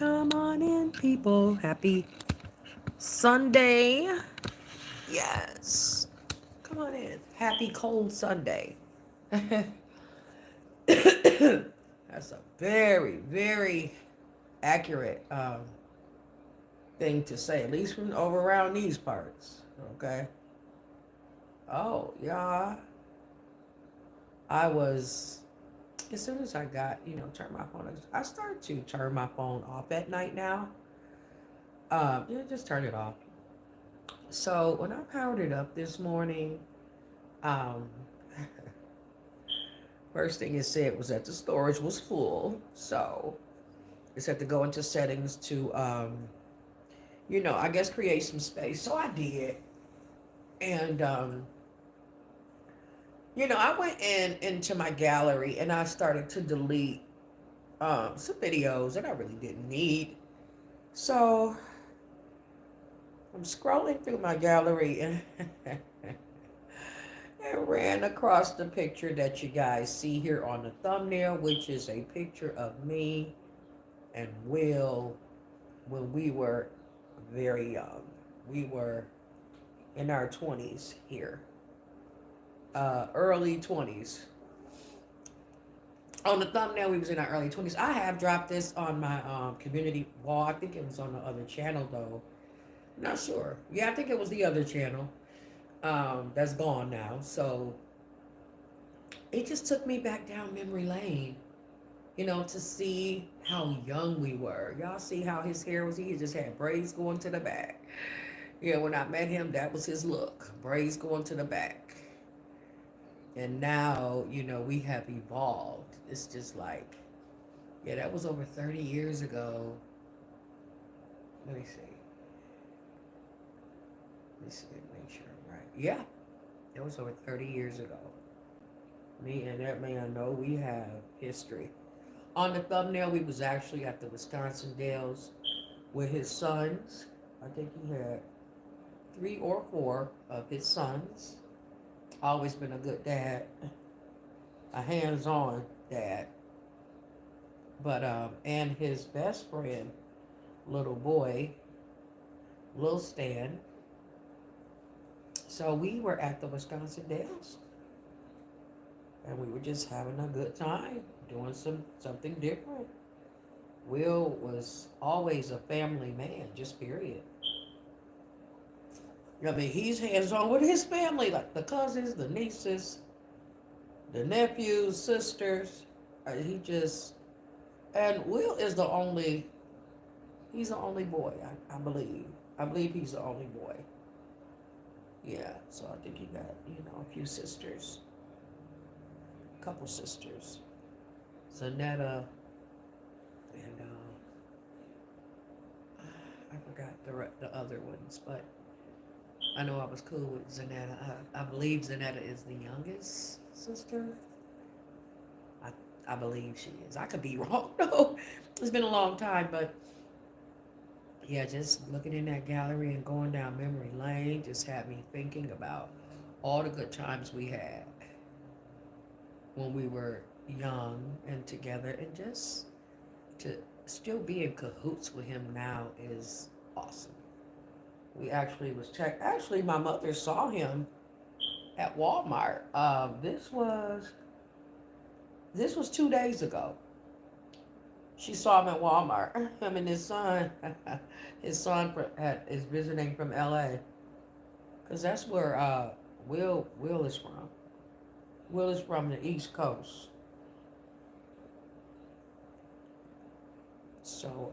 Come on in, people. Happy Sunday. Yes. Come on in. Happy cold Sunday. That's a very, very accurate thing to say, at least from over around these parts. Okay. Oh, yeah. I was, as soon as I got, turn my phone, I start to turn my phone off at night now. Just turn it off. So when I powered it up this morning, um, first thing it said was that the storage was full. So it said to go into settings to, I guess create some space. So I did. And, I went into my gallery and I started to delete some videos that I really didn't need. So I'm scrolling through my gallery and and ran across the picture that you guys see here on the thumbnail, which is a picture of me and Will when we were very young. We were in our 20s here, early 20s. On the thumbnail, we was in our early 20s. I have dropped this on my community wall. I think it was on the other channel, though. Not sure. Yeah, I think it was the other channel. That's gone now. So it just took me back down memory lane, to see how young we were. Y'all see how his hair was? He just had braids going to the back. Yeah, when I met him, that was his look. Braids going to the back. And now, we have evolved. It's just like, yeah, that was over 30 years ago. Let me see. Make sure I'm right. Yeah, it was over 30 years ago. Me and that man know we have history. On the thumbnail, we was actually at the Wisconsin Dells with his sons. I think he had 3 or 4 of his sons. Always been a good dad, a hands-on dad. But and his best friend, little boy, Lil Stan. So we were at the Wisconsin Dells, and we were just having a good time, doing something different. Will was always a family man, just period. I mean, he's hands on with his family, like the cousins, the nieces, the nephews, sisters. He just, and Will is he's the only boy, I believe. I believe he's the only boy. Yeah, so I think he got, a few sisters, a couple sisters. Zanetta, and I forgot the other ones, but I know I was cool with Zanetta. I believe Zanetta is the youngest sister. I, I believe she is. I could be wrong. No, it's been a long time, but yeah, just looking in that gallery and going down memory lane just had me thinking about all the good times we had when we were young and together, and just to still be in cahoots with him now is awesome. We actually actually my mother saw him at Walmart. This was 2 days ago. She saw him at Walmart. Him and his son. His son is visiting from LA, because that's where Will is from. Will is from the East Coast. So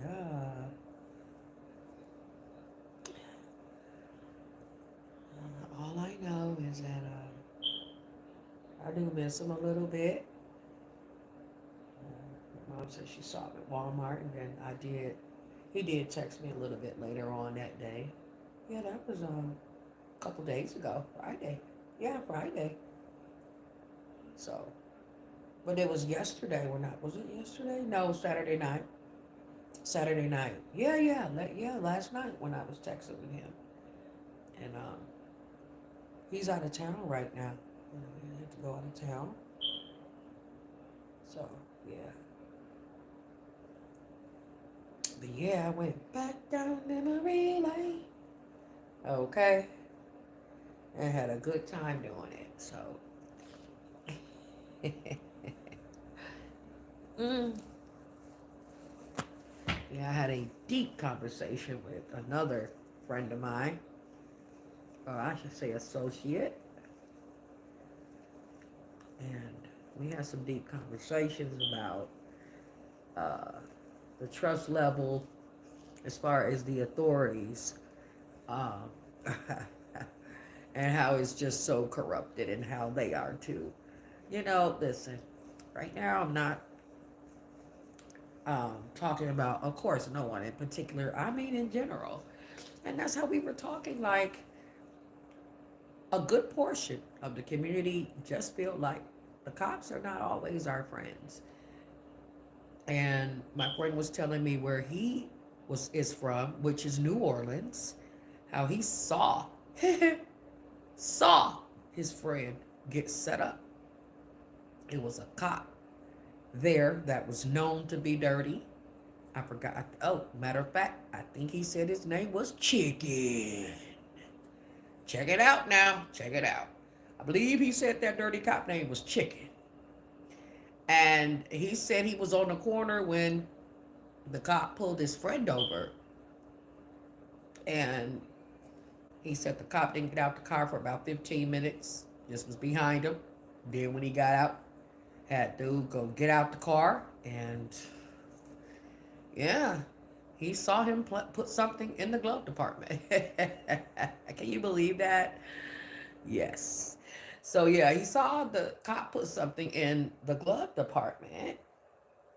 yeah. All I know is that I do miss him a little bit. Mom said she saw him at Walmart, and then he did text me a little bit later on that day. Yeah, that was a couple days ago, Friday. Yeah, Friday. So, but it was yesterday was it yesterday? No, Saturday night. Saturday night. Yeah, last night when I was texting with him. And he's out of town right now. He had to go out of town. So, yeah. But yeah, I went back down memory lane. Okay. And had a good time doing it. So, mm, yeah, I had a deep conversation with another friend of mine, or I should say associate, and we had some deep conversations about uh, the trust level as far as the authorities, um, and how it's just so corrupted and how they are too. Listen, right now I'm not talking about, of course, no one in particular. I mean, in general. And that's how we were talking. Like, a good portion of the community just feel like the cops are not always our friends. And my friend was telling me where he is from, which is New Orleans, how he saw his friend get set up. It was a cop there that was known to be dirty. I forgot. Oh, matter of fact, I think he said his name was Chicken. Check it out now. Check it out. I believe he said that dirty cop name was Chicken. And he said he was on the corner when the cop pulled his friend over. And he said the cop didn't get out the car for about 15 minutes. Just was behind him. Then when he got out, had dude go get out the car. And yeah, he saw him put something in the glove department. Can you believe that? Yes. So yeah, he saw the cop put something in the glove department,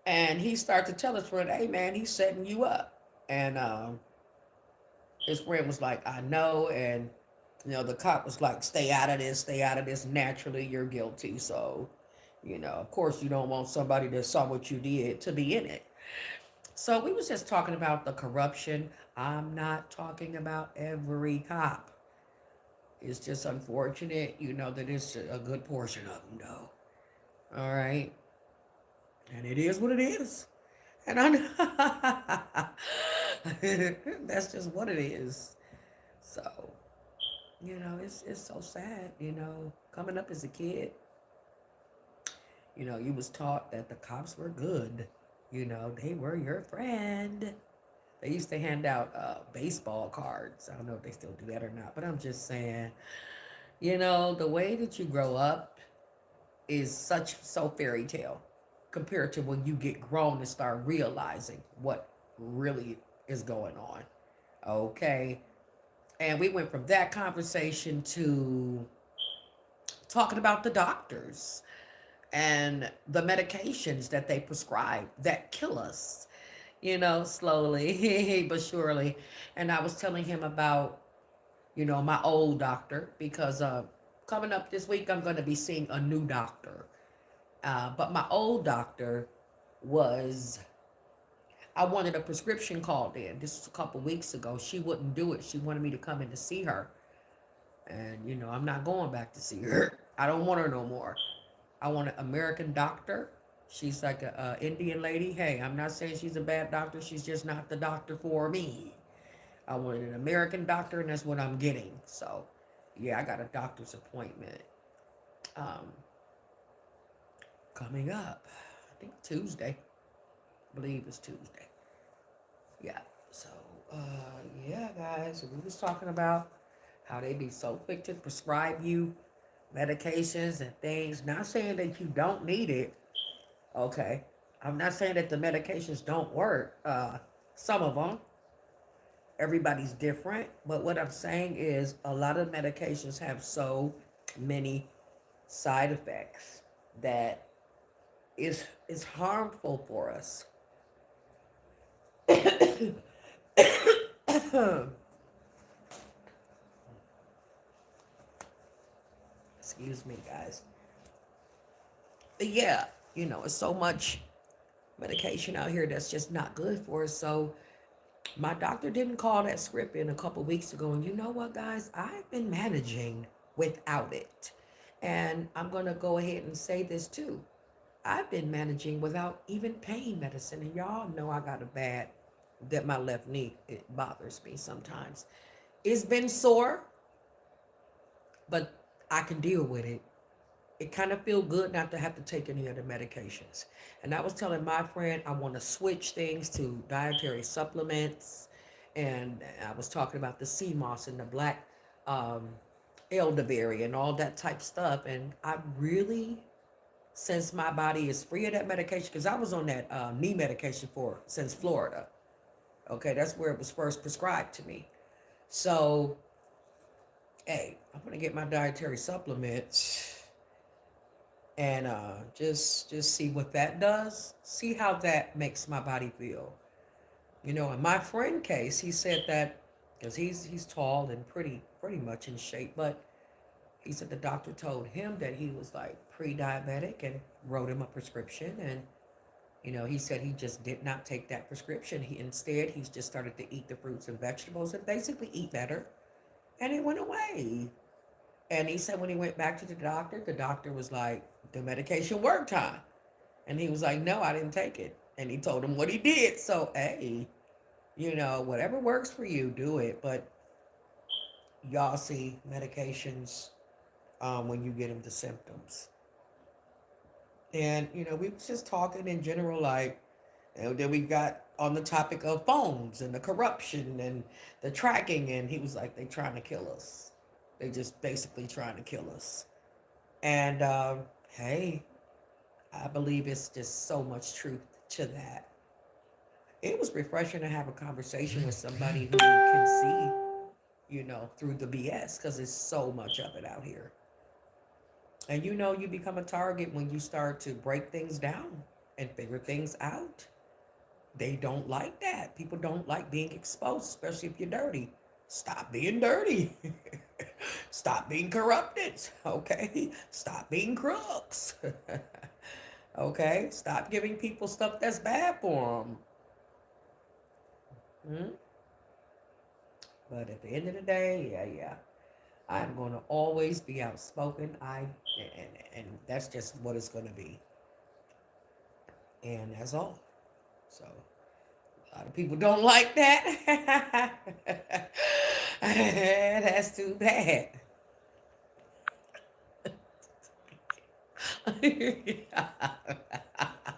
and he started to tell his friend, "Hey man, he's setting you up." And his friend was like, "I know," and the cop was like, "Stay out of this, stay out of this. Naturally, you're guilty, so of course, you don't want somebody that saw what you did to be in it." So we was just talking about the corruption. I'm not talking about every cop. It's just unfortunate, that it's a good portion of them, though. All right. And it is what it is. And I know that's just what it is. So, it's so sad, coming up as a kid, you was taught that the cops were good. They were your friend. They used to hand out baseball cards. I don't know if they still do that or not, but I'm just saying, the way that you grow up is so fairy tale compared to when you get grown and start realizing what really is going on. Okay. And we went from that conversation to talking about the doctors and the medications that they prescribe that kill us, slowly but surely. And I was telling him about, my old doctor because coming up this week, I'm going to be seeing a new doctor. But my old doctor was, I wanted a prescription called in. This was a couple weeks ago. She wouldn't do it. She wanted me to come in to see her. And, I'm not going back to see her. I don't want her no more. I want an American doctor. She's like a Indian lady. Hey, I'm not saying she's a bad doctor. She's just not the doctor for me. I wanted an American doctor, and that's what I'm getting. So, yeah, I got a doctor's appointment um, coming up. I think Tuesday. I believe it's Tuesday. Yeah. So, yeah, guys, we was talking about how they be so quick to prescribe you medications and things. Not saying that you don't need it. Okay. I'm not saying that the medications don't work. Some of them. Everybody's different. But what I'm saying is a lot of medications have so many side effects that is harmful for us. Excuse me, guys. But yeah, it's so much medication out here that's just not good for us. So my doctor didn't call that script in a couple weeks ago. And you know what, guys? I've been managing without it. And I'm going to go ahead and say this too. I've been managing without even pain medicine. And y'all know I got a bad that my left knee, it bothers me sometimes. It's been sore, but I can deal with it. It kind of feel good not to have to take any of the medications. And I was telling my friend I want to switch things to dietary supplements, and I was talking about the sea moss and the black um, elderberry and all that type stuff. And I really, since my body is free of that medication, because I was on that knee medication for since Florida. Okay, that's where it was first prescribed to me. So, hey, I'm gonna get my dietary supplements and just see what that does. See how that makes my body feel. You know, in my friend case, he said that because he's tall and pretty much in shape, but he said the doctor told him that he was like pre-diabetic and wrote him a prescription. And you know, he said he just did not take that prescription. He's just started to eat the fruits and vegetables and basically eat better, and it went away. And he said when he went back to the doctor was like, the medication worked, huh? And he was like, no, I didn't take it. And he told him what he did. So, hey, you know, whatever works for you, do it. But y'all see medications when you get into symptoms. And, you know, we was just talking in general, like, and then we got on the topic of phones and the corruption and the tracking. And he was like, they trying to kill us. They just basically trying to kill us. And hey, I believe it's just so much truth to that. It was refreshing to have a conversation with somebody who can see, you know, through the BS because there's so much of it out here. And you know, you become a target when you start to break things down and figure things out. They don't like that. People don't like being exposed, especially if you're dirty. Stop being dirty. Stop being corrupted. Okay. Stop being crooks. Okay. Stop giving people stuff that's bad for them. Hmm? But at the end of the day, yeah. I'm going to always be outspoken. And that's just what it's going to be. And that's all. So a lot of people don't like that. That's too bad.